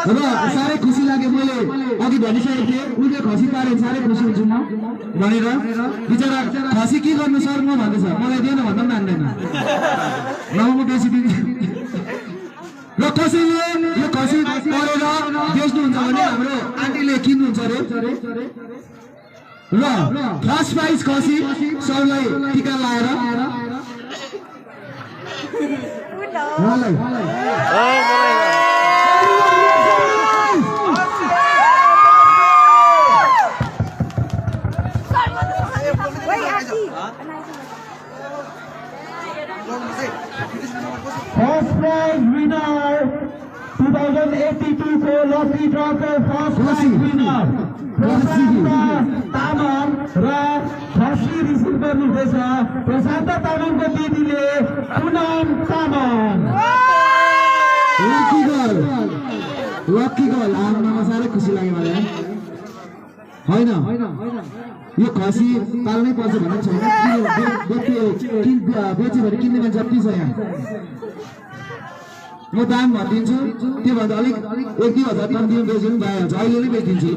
र साह्रै खुसी लाग्यो मैले अघि भनिसकेको थिएँ उसले खसी पारे साह्रै खुसी हुन्छु म भनेर बिचरा खसी के गर्नु सर म भन्दैछ मलाई दिएन भन्दा पनि मान्दैन ल म बेसी दिन्छु र कसैले यो खसी परेर बेच्नुहुन्छ भने हाम्रो आन्टीले किन्नुहुन्छ अरे र फर्स्ट प्राइज खसी सरलाई टिका लाएर First prize winner 2082 को लकी ड्रा को first price winner Prashant Tamang र खसी रिसिभ गर्नुहुँदैछ प्रशान्त तामाङको दिदीले पुनम तामाङ लकी गर्ल आमामा साह्रै खुसी लाग्यो मलाई होइन यो खसी पाल्नै पर्छ भन्ने छैन बेच्यो भने किन्ने मान्छे जति छ यहाँ म दाम भनिदिन्छु त्योभन्दा अलिक 1-2 हजार कम्ती बेच्नु पनि भइहाल्छ अहिले नै बेचिदिन्छु